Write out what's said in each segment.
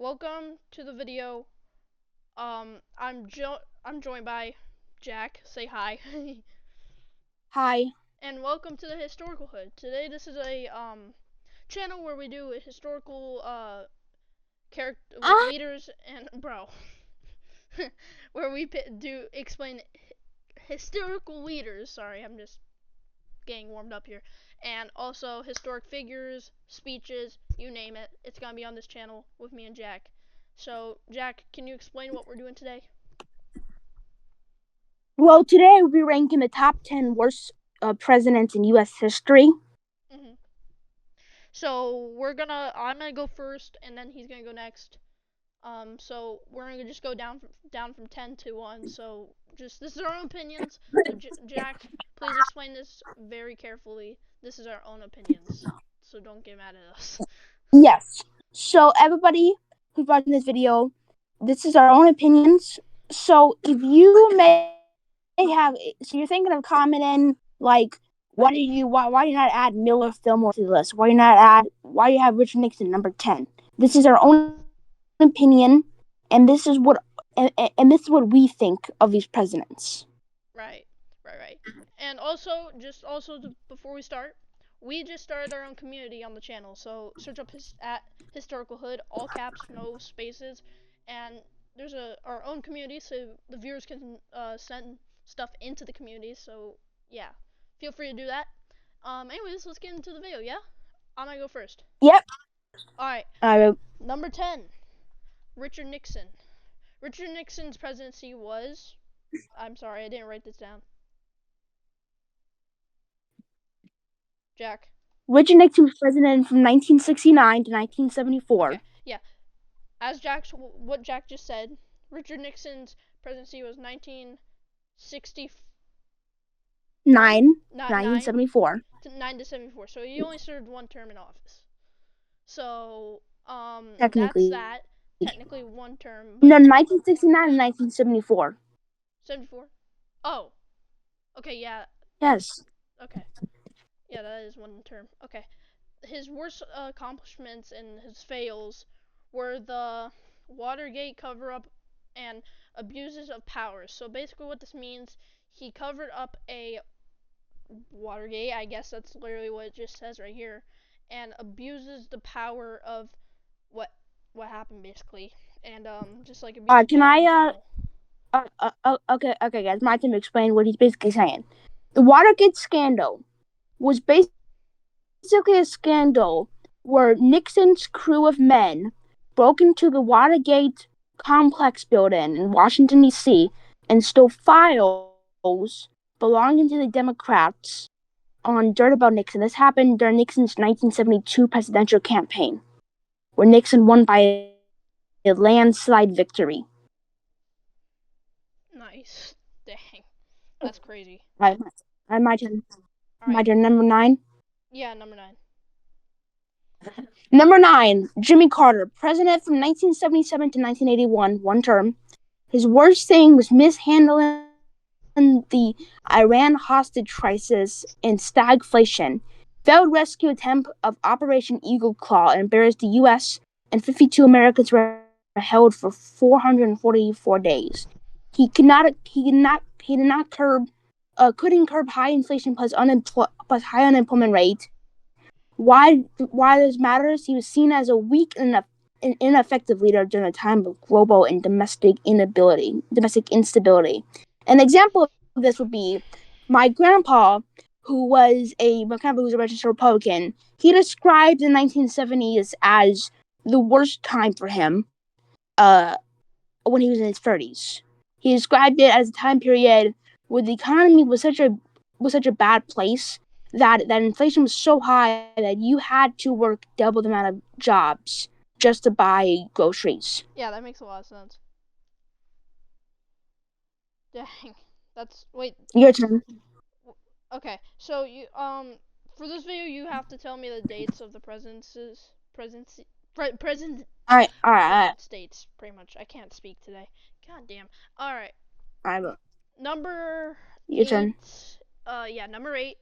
welcome to the video. I'm joined by Jack. Say hi. Hi. And welcome to the Historical Hood. Today, this is a channel where we do a historical character with Ah, leaders and bro, where we do explain historical leaders. Sorry, I'm just getting warmed up here. And also historic figures, speeches, you name it. It's gonna be on this channel with me and Jack. So, Jack, can you explain what we're doing today? well, today we'll be ranking the top 10 worst presidents in U.S. history. hmm So I'm gonna go first, and then he's gonna go next. So we're gonna just go down from 10 to 1. So just this is our own opinions. So Jack, please explain this very carefully. This is our own opinions, so don't get mad at us. Yes. So, everybody who's watching this video, this is our own opinions. So, if you may have, so you're thinking of commenting, like, why do you not add Miller Fillmore to the list? Why do you have Richard Nixon number 10? This is our own opinion, and this is and this is what we think of these presidents. Right, right. And also, before we start, we just started our own community on the channel. So search up at Historical Hood, all caps, no spaces, and there's our own community, so the viewers can send stuff into the community. So yeah, feel free to do that. Anyways, let's get into the video. Yeah, I'm gonna go first. Yep. All right, Uh, number 10, Richard Nixon. Richard Nixon's presidency was. I'm sorry, I didn't write this down. Jack. Richard Nixon was president from 1969 to 1974. Okay, yeah. What Jack just said, Richard Nixon's presidency was 1969, 9, nine 1974. to 9 to 74. So he only served one term in office. So that's Technically. that. Technically one term, but No, 1969 and 1974. 74. Oh, okay, yeah, Yes. okay, yeah, that is one term. Okay, his worst accomplishments and his fails were the Watergate cover-up and abuses of power. So basically, what this means, he covered up a Watergate. I guess that's literally what it just says right here, and abuses the power of what what happened basically, and just like abusing Can power in I, general. okay, guys, my turn to explain what he's basically saying. The Watergate scandal was basically a scandal where Nixon's crew of men broke into the Watergate complex building in Washington, D.C., and stole files belonging to the Democrats on dirt about Nixon. This happened during Nixon's 1972 presidential campaign, where Nixon won by a landslide victory. Nice. Dang, that's crazy. Right, my turn. All My right. turn. Number 9. Yeah, number 9. Number 9, Jimmy Carter, president from 1977 to 1981, one term. His worst thing was mishandling the Iran hostage crisis and stagflation. Failed rescue attempt of Operation Eagle Claw embarrassed the U.S. and 52 Americans were held for 444 days. He did not curb, couldn't curb high inflation plus high unemployment rate. Why this matters? He was seen as a weak and ineffective leader during a time of global and domestic instability. An example of this would be my grandpa, who was a registered Republican. He described the 1970s as the worst time for him. When he was in his 30s, he described it as a time period where the economy was such a bad place that inflation was so high that you had to work double the amount of jobs just to buy groceries. Yeah, that makes a lot of sense. Dang. Wait. Your turn. Okay, so for this video you have to tell me the dates of the present All right. states pretty much. I can't speak today. God damn. All right. All right. Number Your 8. turn. Yeah, number 8.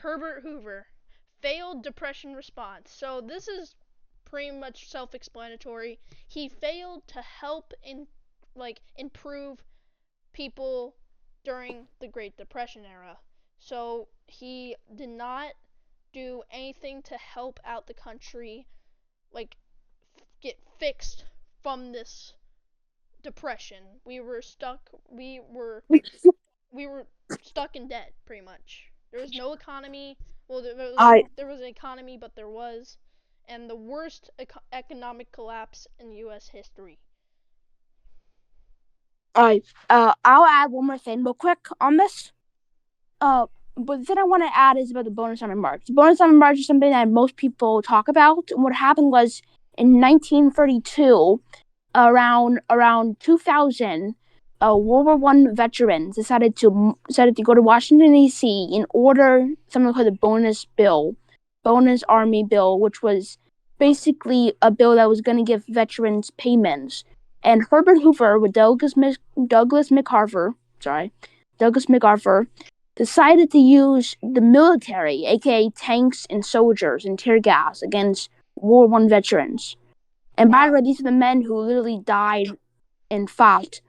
Herbert Hoover failed depression response. So this is pretty much self-explanatory. He failed to help improve people during the Great Depression era. So he did not do anything to help out the country, like get fixed from this depression. We were stuck. We were stuck in debt, pretty much. There was no economy. Well, I there was an economy, but there was, and the worst economic collapse in U.S. history. I'll add one more thing real quick on this. But the thing I want to add is about the bonus army march. The bonus army march is something that most people talk about. And what happened was in 1932, around 2000, World War One veterans decided to go to Washington D.C. in order something called the bonus army bill, which was basically a bill that was going to give veterans payments. And Herbert Hoover with Douglas MacArthur decided to use the military, aka tanks and soldiers and tear gas, against World War I veterans. And by the way, these are the men who literally died and fought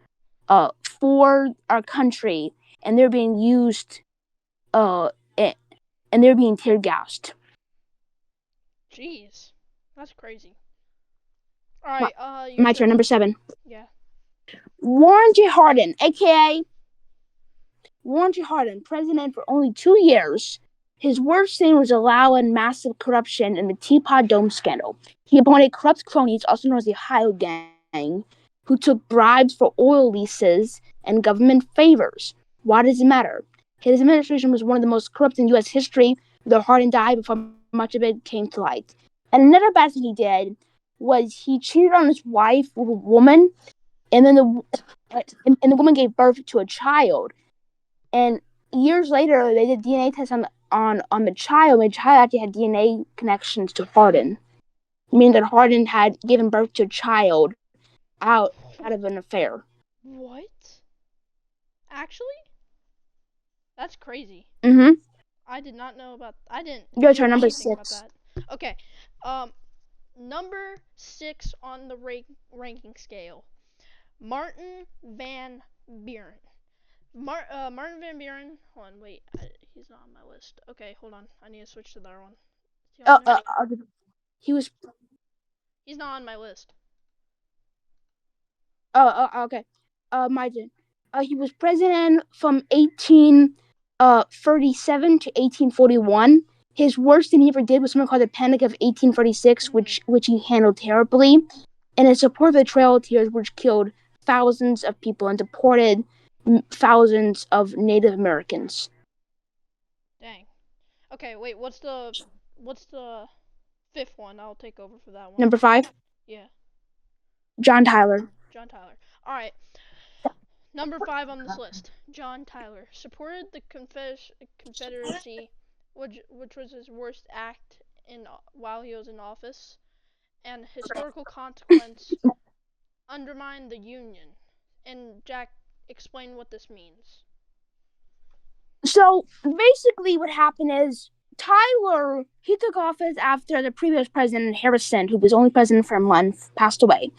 for our country, and they're being used, and they're being tear gassed. Jeez, that's crazy. All right, my turn, number 7. Yeah. Warren G. Harding, aka Warren G. Harding, president for only 2 years. His worst thing was allowing massive corruption in the Teapot Dome scandal. He appointed corrupt cronies, also known as the Ohio Gang, who took bribes for oil leases and government favors. Why does it matter? His administration was one of the most corrupt in U.S. history, though Harding died before much of it came to light. And another bad thing he did was he cheated on his wife with a woman, and then the woman gave birth to a child. And years later, they did DNA tests on the child. And the child actually had DNA connections to Harding, meaning that Harding had given birth to a child out of an affair. What? Actually? That's crazy. Mm-hmm. I did not know about. I didn't. Your turn, number anything 6. About that. Okay. Number 6 on the ranking scale. Martin Van Buren. Martin Van Buren. Hold on, wait. He's not on my list. Okay, hold on. I need to switch to the other one. He was. He's not on my list. Okay. My turn. He was president from 1837 to 1841. His worst thing he ever did was something called the Panic of 1846, which he handled terribly. And his support of the Trail of Tears, which killed thousands of people and deported thousands of Native Americans. Dang. Okay, wait. What's the 5th one? I'll take over for that one. Number 5. Yeah. John Tyler. John Tyler. All right. Number 5 on this list. John Tyler supported the Confederacy, which was his worst act while he was in office, and historical consequence undermined the Union. And Jack, explain what this means. So basically, what happened is Tyler, he took office after the previous president, Harrison, who was only president for a month, passed away.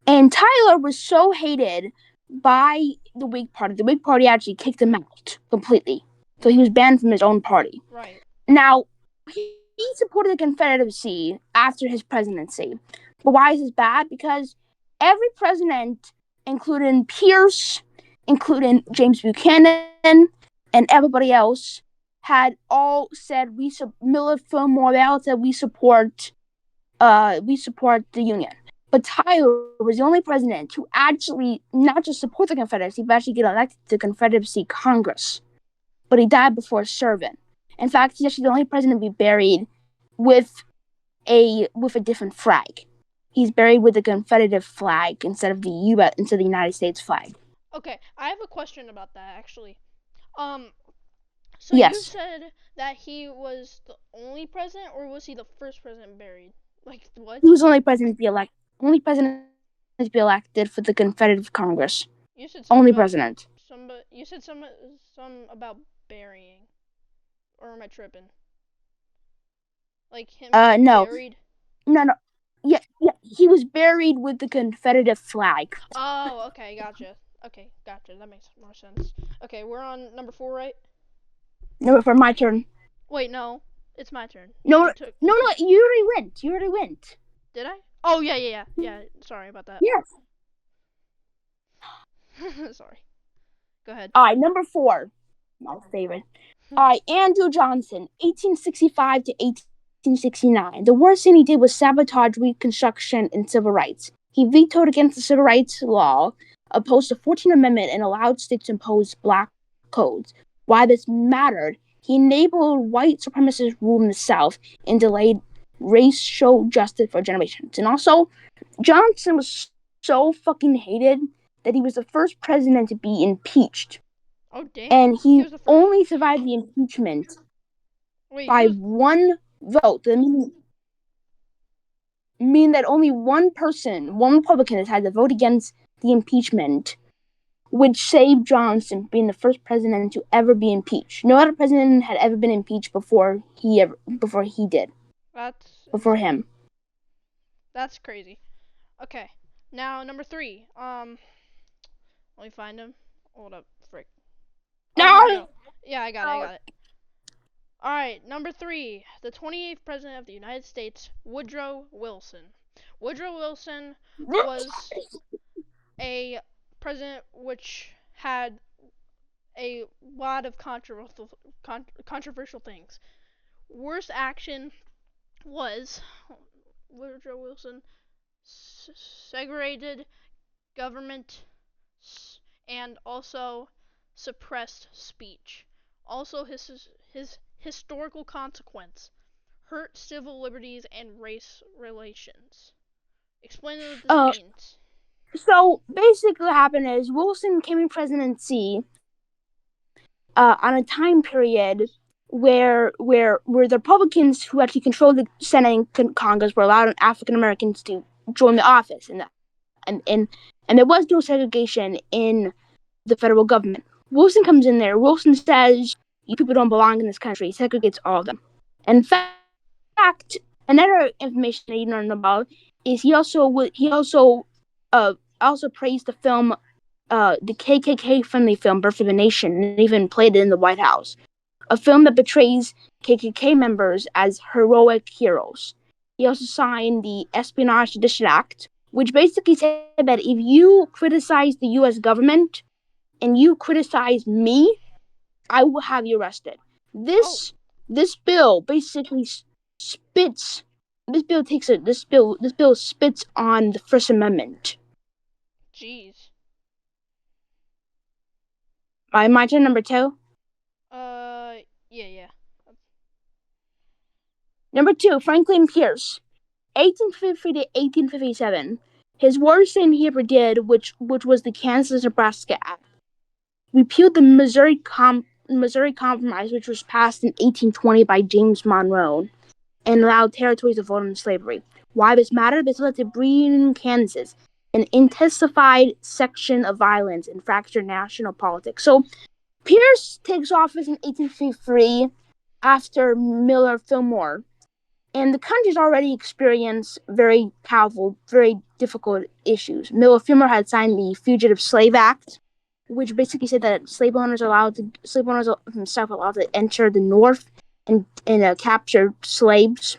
And Tyler was so hated by the Whig Party. The Whig Party actually kicked him out completely. So he was banned from his own party. Right. Now, he supported the Confederacy after his presidency. But why is this bad? Because every president, including Pierce, including James Buchanan, and everybody else, had all said Millard Fillmore, they all said we support the Union. But Tyler was the only president to actually not just support the Confederacy, but actually get elected to the Confederacy Congress. But he died before serving. In fact, he's actually the only president to be buried with a different flag. He's buried with the Confederate flag instead of the United States flag. Okay, I have a question about that actually. So yes. You said that he was the only president, or was he the first president buried? Like what? He was the only president to be elected. Only president to be elected for the Confederate Congress. You said only president. You said some about burying, or am I tripping? Like him no. buried? No. Yeah, yeah. He was buried with the Confederate flag. Oh, okay, gotcha. Okay, gotcha. That makes more sense. Okay, we're on number 4, right? No, for my turn. Wait, no, it's my turn. No, You no, took. no, You no. took. You already went. You already went. Did I? Oh yeah. Sorry about that. Yes. Sorry. Go ahead. All right, number 4. My favorite. All right, Andrew Johnson, 1865 to 1869. The worst thing he did was sabotage Reconstruction and civil rights. He vetoed against the civil rights law, opposed the 14th Amendment, and allowed states to impose black codes. Why this mattered, he enabled white supremacists rule in the South and delayed racial justice for generations. And also, Johnson was so fucking hated that he was the first president to be impeached. Oh damn. And He he was the first. only survived the impeachment Wait, he by was. one vote. Mean that only one person, one Republican, has had to vote against the impeachment, which saved Johnson being the first president to ever be impeached. No other president had ever been impeached before he did. That's Before insane. him. That's crazy. Okay. Now number 3. Let me find him. Hold up, frick. Oh, here we No. go. Yeah, I got it. All right, number 3, the 28th president of the United States, Woodrow Wilson. Woodrow Wilson was a president which had a lot of controversial things. Worst action was Woodrow Wilson segregated government and also suppressed speech. Also, his historical consequence hurt civil liberties and race relations. Explain what this means. So basically, what happened is Wilson came in presidency on a time period where the Republicans who actually controlled the Senate and Congress were allowing African Americans to join the office, and there was no segregation in the federal government. Wilson comes in there. Wilson says, "You people don't belong in this country." He segregates all of them. In fact, another information that you don't know about is he also praised the film, the KKK friendly film Birth of a Nation, and even played it in the White House. A film that portrays KKK members as heroic heroes. He also signed the Espionage Sedition Act, which basically said that if you criticize the U.S. government and you criticize me, I will have you arrested. This bill basically spits. This bill spits on the First Amendment. Jeez. My turn, number 2. Yeah. Number 2, Franklin Pierce, 1850 to 1857. His worst thing he ever did, which was the Kansas-Nebraska Act, repealed the Missouri Compromise, which was passed in 1820 by James Monroe, and allowed territories to vote on slavery. Why this mattered? This led to Breeding, Kansas, an intensified section of violence and fractured national politics. So Pierce takes office in 1853 after Miller Fillmore, and the country's already experienced very powerful, very difficult issues. Miller Fillmore had signed the Fugitive Slave Act, which basically said that slave owners themselves allowed to enter the North and capture slaves.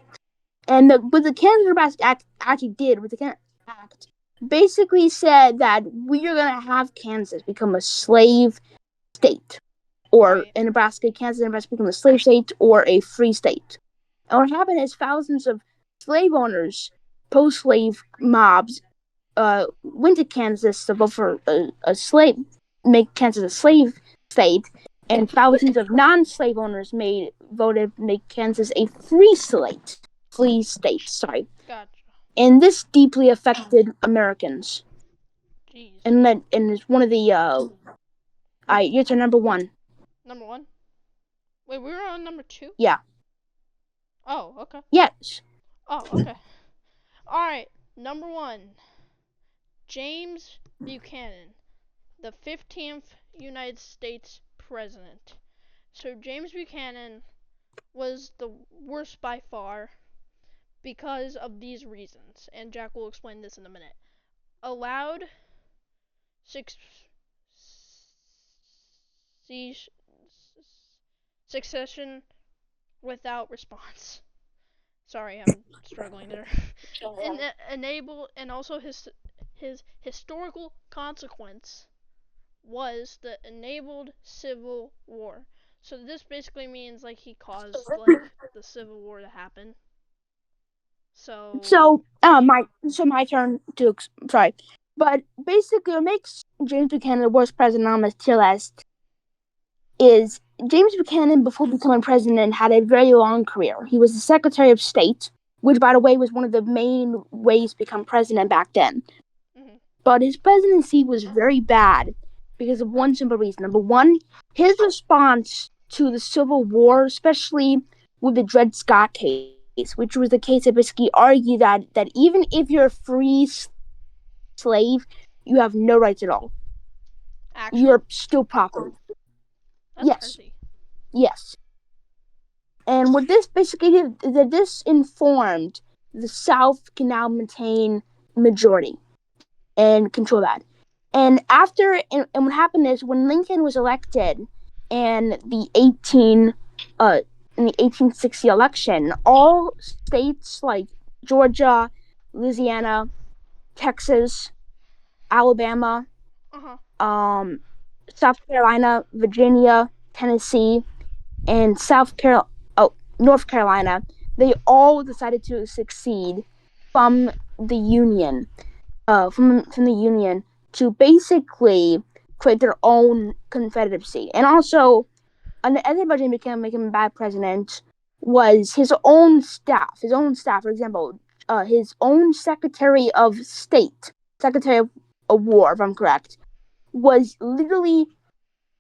And what the Kansas-Nebraska Act actually did, with the Kansas Act, basically said that we are going to have Kansas become a slave state, or in Nebraska, Kansas and Nebraska become a slave state or a free state. And what happened is thousands of slave owners, post-slave mobs, went to Kansas to vote for make Kansas a slave state, and thousands of non-slave owners voted to make Kansas a free state. Sorry. Gotcha. And this deeply affected Americans. Jeez. And it's one of the your turn, number 1. Number 1? Wait, we were on number 2? Yeah. Oh, okay. Yes. Oh, okay. Alright, number 1. James Buchanan, the 15th United States President. So James Buchanan was the worst by far because of these reasons, and Jack will explain this in a minute. Allowed succession without response. Sorry, I'm struggling there. And also his historical consequence was the enabled civil war. So this basically means like he caused like the civil war to happen. So my turn to sorry, but basically what makes James Buchanan the worst president on this tier list is James Buchanan, before becoming president, had a very long career. He was the Secretary of State, which, by the way, was one of the main ways to become president back then. Mhm. But his presidency was very bad because of one simple reason. Number one, his response to the Civil War, especially with the Dred Scott case, which was the case that basically argued that even if you're a free slave, you have no rights at all. Actually, You're still property. that's Yes. crazy. Yes. And what this basically did is that this informed the South can now maintain majority and control that. And what happened is when Lincoln was elected in the 1860 election, all states like Georgia, Louisiana, Texas, Alabama, Uh-huh. South Carolina, Virginia, Tennessee, and North Carolina, they all decided to secede from the Union, from the Union to basically create their own confederacy. And also, another budget became making a bad president was his own staff. For example, his own Secretary of State, Secretary of War, if I'm correct, was literally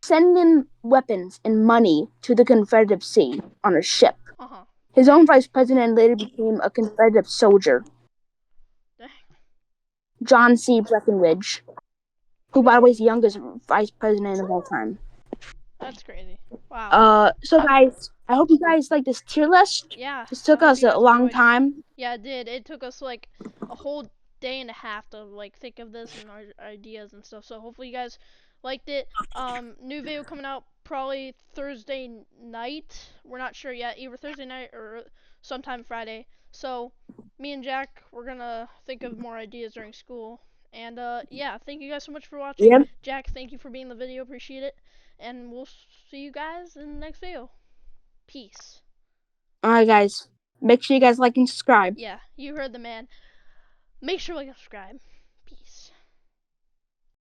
sending weapons and money to the Confederacy on a ship. Uh-huh. His own vice president later became a Confederate soldier, Dang. John C. Breckinridge, who, by the way, is the youngest vice president of all time. That's crazy. Wow. So guys, I hope you guys like this tier list. Yeah. This took us a long time. Yeah, it did. It took us like a whole day and a half to like think of this and our ideas and stuff. So hopefully you guys liked it. New video coming out probably Thursday night. We're not sure yet, either Thursday night or sometime Friday. So me and Jack, we're gonna think of more ideas during school. And yeah, thank you guys so much for watching. Yep. Jack, thank you for being in the video. Appreciate it. And we'll see you guys in the next video. Peace. Alright, guys. Make sure you guys like and subscribe. Yeah, you heard the man. Make sure to like and subscribe. Peace.